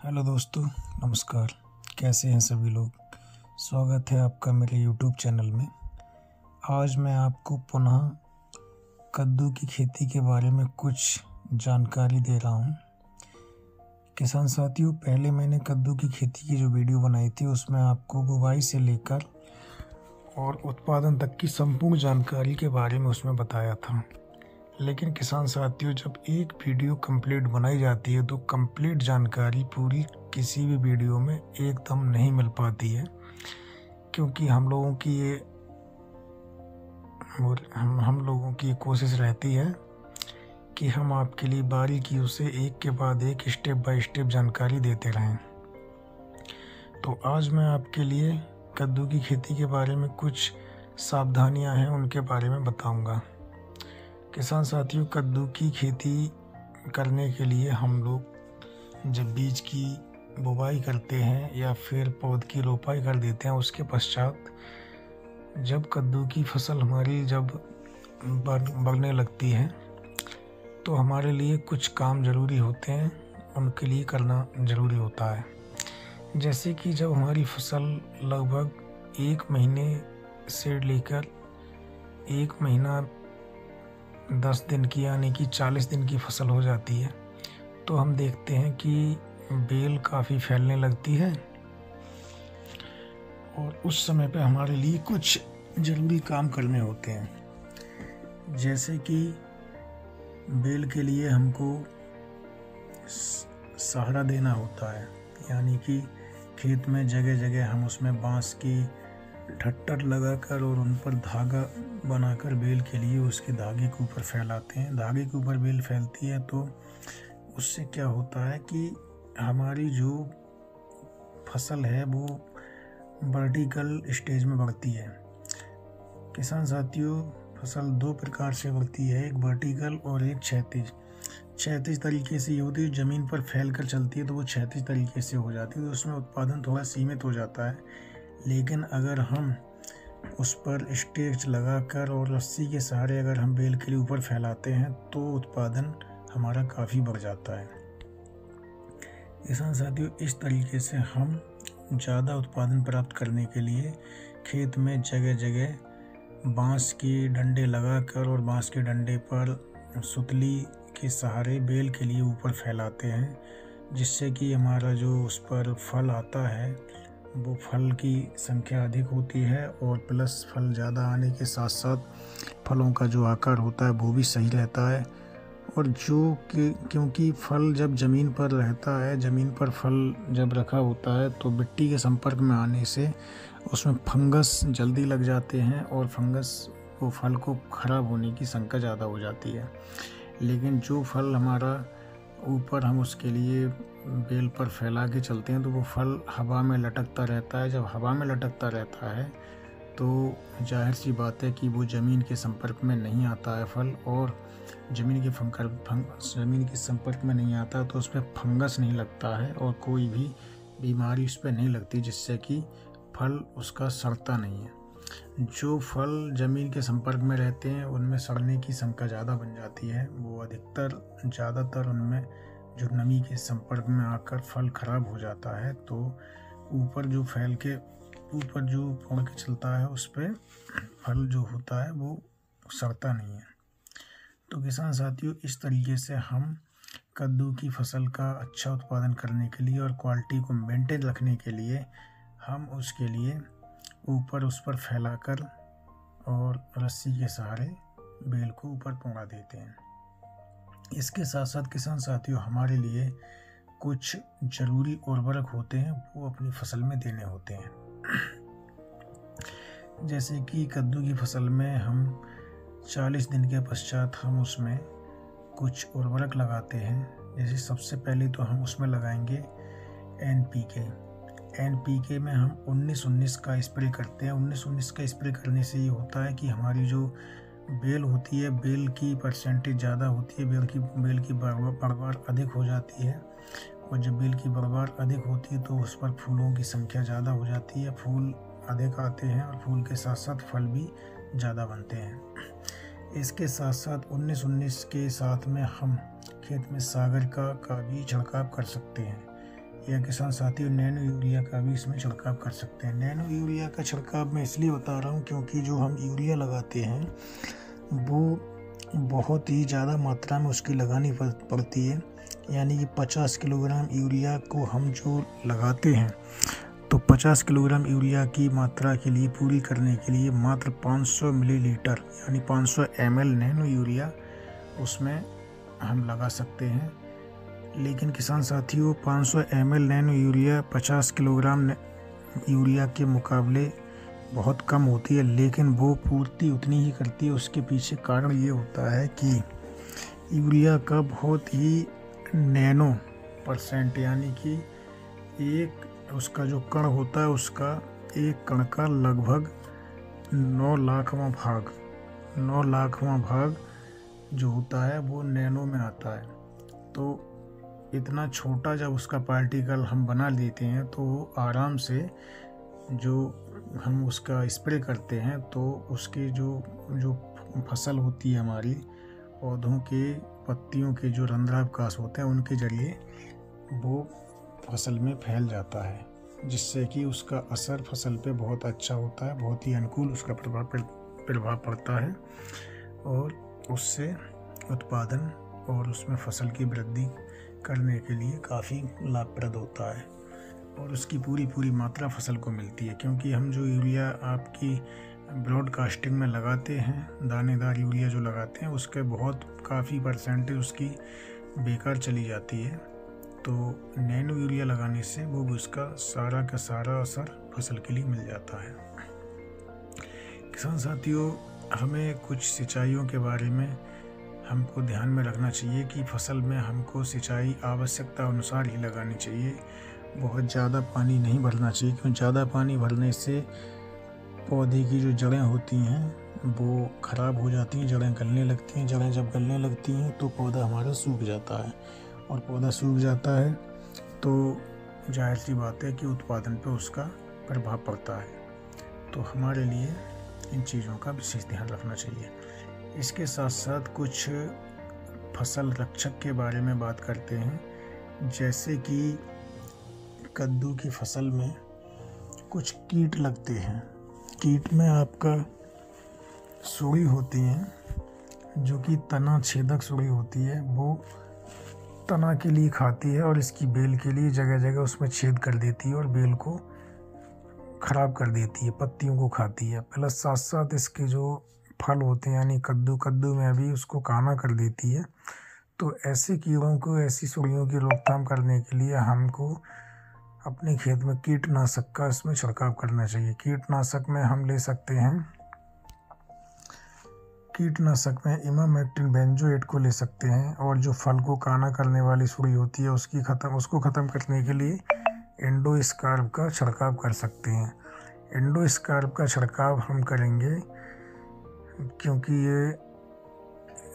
Hello दोस्तों, नमस्कार। कैसे हैं सभी लोग। स्वागत है आपका मेरे यूट्यूब चैनल में। आज मैं आपको पुनः कद्दू की खेती के बारे में कुछ जानकारी दे रहा हूं। किसान साथियों, पहले मैंने कद्दू की खेती की जो वीडियो बनाई थी उसमें आपको बुवाई से लेकर और उत्पादन तक की संपूर्ण जानकारी के बारे में उसमें बताया था। लेकिन किसान साथियों, जब एक वीडियो कंप्लीट बनाई जाती है तो कंप्लीट जानकारी पूरी किसी भी वीडियो में एकदम नहीं मिल पाती है, क्योंकि हम लोगों की कोशिश रहती है कि हम आपके लिए बारीकियों से एक के बाद एक स्टेप बाय स्टेप जानकारी देते रहें। तो आज मैं आपके लिए कद्दू की खेती के बारे में कुछ सावधानियां हैं उनके बारे में बताऊंगा। किसान साथियों, कद्दू की खेती करने के लिए हम लोग जब बीज की बुवाई करते हैं या फिर पौध की रोपाई कर देते हैं, उसके पश्चात जब कद्दू की फसल हमारी जब बढ़ने लगती है तो हमारे लिए कुछ काम ज़रूरी होते हैं, उनके लिए करना ज़रूरी होता है। जैसे कि जब हमारी फसल लगभग 1 महीने से लेकर 1 महीना 10 दिन की यानी कि 40 दिन की फसल हो जाती है तो हम देखते हैं कि बेल काफ़ी फैलने लगती है और उस समय पे हमारे लिए कुछ ज़रूरी काम करने होते हैं। जैसे कि बेल के लिए हमको सहारा देना होता है, यानी कि खेत में जगह जगह हम उसमें बांस की ठट्टर लगाकर और उन पर धागा बनाकर बेल के लिए उसके धागे के ऊपर फैलाते हैं। धागे के ऊपर बेल फैलती है तो उससे क्या होता है कि हमारी जो फसल है वो वर्टिकल स्टेज में बढ़ती है। किसान साथियों, फसल 2 प्रकार से बढ़ती है, एक वर्टिकल और एक क्षैतिज। क्षैतिज तरीके से ये होती है, ज़मीन पर फैल कर चलती है तो वो क्षैतिज तरीके से हो जाती है, तो उसमें उत्पादन थोड़ा सीमित हो जाता है। लेकिन अगर हम उस पर स्टेज लगाकर और रस्सी के सहारे अगर हम बेल के लिए ऊपर फैलाते हैं तो उत्पादन हमारा काफ़ी बढ़ जाता है। किसान साथियों, इस तरीके से हम ज़्यादा उत्पादन प्राप्त करने के लिए खेत में जगह जगह बांस के डंडे लगाकर और बांस के डंडे पर सुतली के सहारे बेल के लिए ऊपर फैलाते हैं, जिससे कि हमारा जो उस पर फल आता है वो फल की संख्या अधिक होती है और प्लस फल ज़्यादा आने के साथ साथ फलों का जो आकार होता है वो भी सही रहता है। और जो कि क्योंकि फल जब ज़मीन पर रहता है, ज़मीन पर फल जब रखा होता है तो मिट्टी के संपर्क में आने से उसमें फंगस जल्दी लग जाते हैं और फंगस वो फल को ख़राब होने की शंका ज़्यादा हो जाती है। लेकिन जो फल हमारा ऊपर हम उसके लिए बेल पर फैला के चलते हैं तो वो फल हवा में लटकता रहता है। जब हवा में लटकता रहता है तो जाहिर सी बात है कि वो ज़मीन के संपर्क में नहीं आता है फल, और ज़मीन के संपर्क में नहीं आता तो उस पर फंगस नहीं लगता है और कोई भी बीमारी उस पर नहीं लगती, जिससे कि फल उसका सड़ता नहीं है। जो फल ज़मीन के संपर्क में रहते हैं उनमें सड़ने की शंका ज़्यादा बन जाती है। वो ज़्यादातर उनमें जो नमी के संपर्क में आकर फल खराब हो जाता है तो ऊपर जो फोड़ के चलता है उस पर फल जो होता है वो सड़ता नहीं है। तो किसान साथियों, इस तरीके से हम कद्दू की फसल का अच्छा उत्पादन करने के लिए और क्वालिटी को मेंटेन रखने के लिए हम उसके लिए ऊपर उस पर फैलाकर और रस्सी के सहारे बेल को ऊपर पहुंचा देते हैं। इसके साथ साथ किसान साथियों, हमारे लिए कुछ ज़रूरी उर्वरक होते हैं वो अपनी फसल में देने होते हैं। जैसे कि कद्दू की फसल में हम 40 दिन के पश्चात हम उसमें कुछ उर्वरक लगाते हैं। जैसे सबसे पहले तो हम उसमें लगाएंगे एनपीके में हम 19-19 का स्प्रे करते हैं। 19-19 का स्प्रे करने से ये होता है कि हमारी जो बेल होती है, बेल की परसेंटेज ज़्यादा होती है, बेल की पैदावार अधिक हो जाती है, और जब बेल की पैदावार अधिक होती है तो उस पर फूलों की संख्या ज़्यादा हो जाती है, फूल अधिक आते हैं और फूल के साथ साथ फल भी ज़्यादा बनते हैं। इसके साथ साथ 19-19 के साथ में हम खेत में सागर का भी छिड़काव कर सकते हैं। या किसान साथियों नैनो यूरिया का भी इसमें छिड़काव कर सकते हैं। नैनो यूरिया का छिड़काव मैं इसलिए बता रहा हूँ क्योंकि जो हम यूरिया लगाते हैं वो बहुत ही ज़्यादा मात्रा में उसकी लगानी पड़ती है। यानी कि 50 किलोग्राम यूरिया को हम जो लगाते हैं तो 50 किलोग्राम यूरिया की मात्रा के लिए पूरी करने के लिए मात्र 500 मिलीलीटर यानी 500 ml नैनो यूरिया उसमें हम लगा सकते हैं। लेकिन किसान साथियों 500 ml nano urea 50 kilogram urea के मुकाबले बहुत कम होती है, लेकिन वो पूर्ति उतनी ही करती है। उसके पीछे कारण ये होता है कि यूरिया का बहुत ही नैनो % यानी कि एक उसका जो कण होता है उसका एक कण का लगभग 9 लाखवां भाग जो होता है वो नैनो में आता है। तो इतना छोटा जब उसका पार्टिकल हम बना लेते हैं तो आराम से जो हम उसका स्प्रे करते हैं तो उसकी जो फसल होती है हमारी पौधों के पत्तियों के जो रंध्रावकाश होते हैं उनके जरिए वो फसल में फैल जाता है, जिससे कि उसका असर फसल पे बहुत अच्छा होता है, बहुत ही अनुकूल उसका प्रभाव पड़ता है और उससे उत्पादन और उसमें फसल की वृद्धि करने के लिए काफ़ी लाभप्रद होता है और उसकी पूरी मात्रा फसल को मिलती है। क्योंकि हम जो यूरिया आपकी ब्रॉडकास्टिंग में लगाते हैं, दानेदार यूरिया जो लगाते हैं, उसके काफ़ी % उसकी बेकार चली जाती है। तो नैनो यूरिया लगाने से वो उसका सारा का सारा असर फसल के लिए मिल जाता है। किसान साथियों हमें कुछ सिंचाइयों के बारे में हमको ध्यान में रखना चाहिए कि फसल में हमको सिंचाई आवश्यकता अनुसार ही लगानी चाहिए। बहुत ज़्यादा पानी नहीं भरना चाहिए, क्योंकि ज़्यादा पानी भरने से पौधे की जो जड़ें होती हैं वो ख़राब हो जाती हैं, जड़ें गलने लगती हैं। जड़ें जब गलने लगती हैं तो पौधा हमारा सूख जाता है और पौधा सूख जाता है तो जाहिर सी बात है कि उत्पादन पे उसका प्रभाव पड़ता है। तो हमारे लिए इन चीज़ों का विशेष ध्यान रखना चाहिए। इसके साथ साथ कुछ फसल रक्षक के बारे में बात करते हैं, जैसे कि कद्दू की फसल में कुछ कीट लगते हैं। कीट में आपका सुड़ी होती हैं जो कि तना छेदक सुड़ी होती है, वो तना के लिए खाती है और इसकी बेल के लिए जगह जगह उसमें छेद कर देती है और बेल को ख़राब कर देती है, पत्तियों को खाती है। प्लस साथ साथ इसके जो फल होते हैं यानी कद्दू में भी उसको काना कर देती है। तो ऐसे कीड़ों को, ऐसी सुड़ियों की रोकथाम करने के लिए हमको अपने खेत में कीटनाशक का इसमें छिड़काव करना चाहिए। कीटनाशक में हम ले सकते हैं, कीटनाशक में इमामेक्टिन बेंजोएट को ले सकते हैं और जो फल को काना करने वाली सुड़ी होती है उसको ख़त्म करने के लिए एंडोस्कार्ब का छिड़काव कर सकते हैं। एंडोस्कार्ब का छिड़काव हम करेंगे क्योंकि ये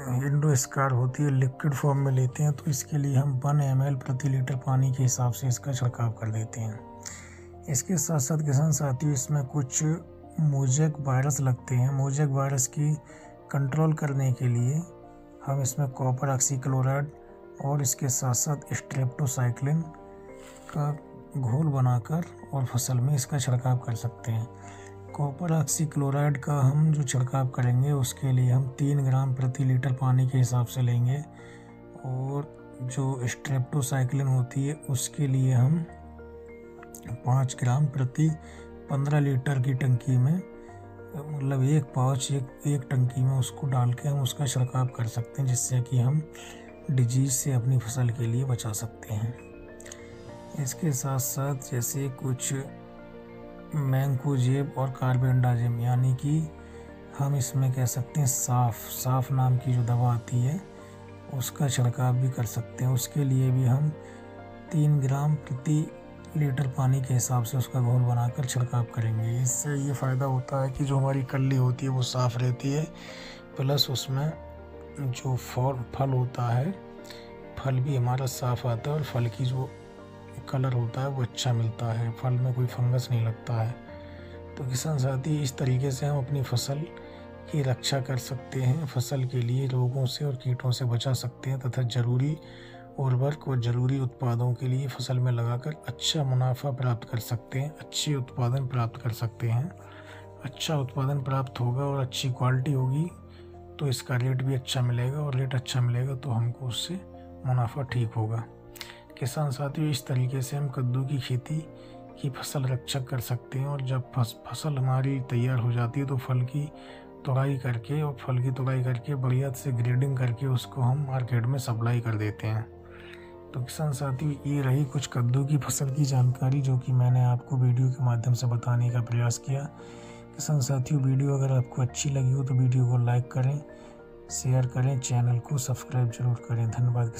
एंडोस्कार्ब होती है लिक्विड फॉर्म में लेते हैं, तो इसके लिए हम 1 ml प्रति लीटर पानी के हिसाब से इसका छिड़काव कर देते हैं। इसके साथ साथ किसान साथियों इसमें कुछ मोज़ेक वायरस लगते हैं। मोज़ेक वायरस की कंट्रोल करने के लिए हम इसमें कॉपर ऑक्सीक्लोराइड और इसके साथ साथ स्ट्रेप्टोसाइक्लिन का घोल बनाकर और फसल में इसका छिड़काव कर सकते हैं। कॉपर ऑक्सीक्लोराइड का हम जो छिड़काव करेंगे उसके लिए हम 3 ग्राम प्रति लीटर पानी के हिसाब से लेंगे और जो स्ट्रेप्टोसाइक्लिन होती है उसके लिए हम 5 ग्राम प्रति 15 लीटर की टंकी में, मतलब एक पाउच एक टंकी में उसको डाल के हम उसका छिड़काव कर सकते हैं, जिससे कि हम डिजीज़ से अपनी फसल के लिए बचा सकते हैं। इसके साथ साथ जैसे कुछ मैंकोजेब और कार्बेंडाजिम यानी कि हम इसमें कह सकते हैं साफ नाम की जो दवा आती है उसका छिड़काव भी कर सकते हैं। उसके लिए भी हम 3 ग्राम प्रति लीटर पानी के हिसाब से उसका घोल बनाकर छिड़काव करेंगे। इससे ये फ़ायदा होता है कि जो हमारी कल्ली होती है वो साफ़ रहती है, प्लस उसमें जो फल होता है फल भी हमारा साफ़ आता है और फल की जो कलर होता है वो अच्छा मिलता है, फल में कोई फंगस नहीं लगता है। तो किसान साथी इस तरीके से हम अपनी फसल की रक्षा कर सकते हैं, फसल के लिए रोगों से और कीटों से बचा सकते हैं तथा ज़रूरी उर्वरक और ज़रूरी उत्पादों के लिए फसल में लगाकर अच्छा मुनाफा प्राप्त कर सकते हैं, अच्छे उत्पादन प्राप्त कर सकते हैं। अच्छा उत्पादन प्राप्त होगा और अच्छी क्वालिटी होगी तो इसका रेट भी अच्छा मिलेगा, और रेट अच्छा मिलेगा तो हमको उससे मुनाफा ठीक होगा। किसान साथियों, इस तरीके से हम कद्दू की खेती की फसल रक्षक कर सकते हैं। और जब फसल हमारी तैयार हो जाती है तो फल की तुड़ाई करके बढ़िया से ग्रेडिंग करके उसको हम मार्केट में सप्लाई कर देते हैं। तो किसान साथियों, ये रही कुछ कद्दू की फसल की जानकारी जो कि मैंने आपको वीडियो के माध्यम से बताने का प्रयास किया। किसान साथियों, वीडियो अगर आपको अच्छी लगी हो तो वीडियो को लाइक करें, शेयर करें, चैनल को सब्सक्राइब जरूर करें। धन्यवाद।